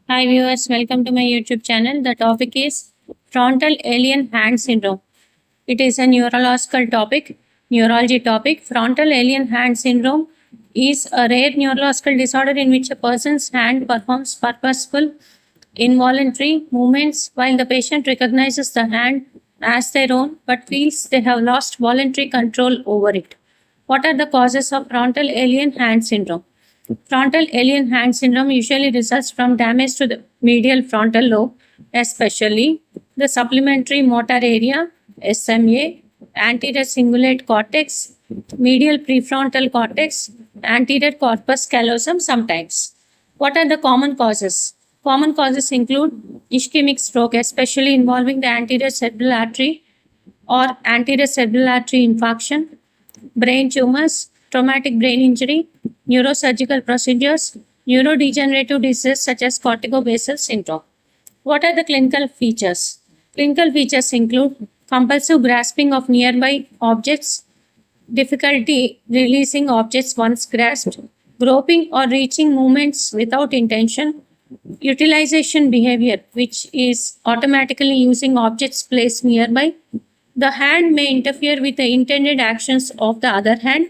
Hi viewers, welcome to my YouTube channel. The topic is frontal alien hand syndrome. It is a neurology topic. Frontal alien hand syndrome is a rare neurological disorder in which a person's hand performs purposeful involuntary movements while the patient recognizes the hand as their own but feels they have lost voluntary control over it. What are the causes of frontal alien hand syndrome? Frontal alien hand syndrome usually results from damage to the medial frontal lobe, especially the supplementary motor area, SMA, anterior cingulate cortex, medial prefrontal cortex, anterior corpus callosum sometimes. What are the common causes? Common causes include ischemic stroke, especially involving the anterior cerebral artery or anterior cerebral artery infarction, brain tumors, traumatic brain injury, neurosurgical procedures, neurodegenerative diseases such as corticobasal syndrome. What are the clinical features? Clinical features include compulsive grasping of nearby objects, difficulty releasing objects once grasped, groping or reaching movements without intention, utilization behavior, which is automatically using objects placed nearby. The hand may interfere with the intended actions of the other hand,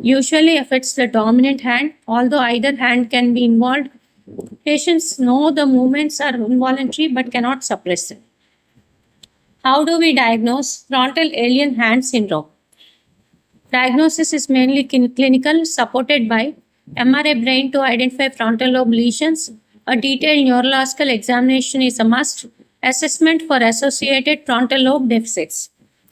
usually affects the dominant hand, although either hand can be involved. Patients know the movements are involuntary but cannot suppress them. How do we diagnose frontal alien hand syndrome? Diagnosis is mainly clinical, supported by MRI brain to identify frontal lobe lesions. A detailed neurological examination is a must. Assessment for associated frontal lobe deficits.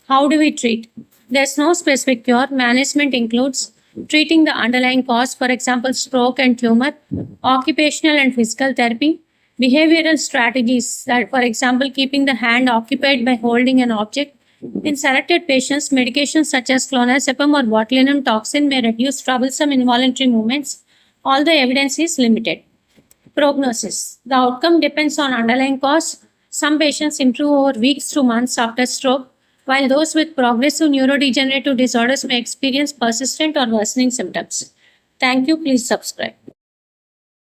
How do we treat? There's no specific cure. Management includes treating the underlying cause, for example, stroke and tumor, occupational and physical therapy, behavioral strategies, that, for example, keeping the hand occupied by holding an object. In selected patients, medications such as clonazepam or botulinum toxin may reduce troublesome involuntary movements, although evidence is limited. Prognosis. The outcome depends on underlying cause. Some patients improve over weeks to months after stroke, while those with progressive neurodegenerative disorders may experience persistent or worsening symptoms. Thank you. Please subscribe.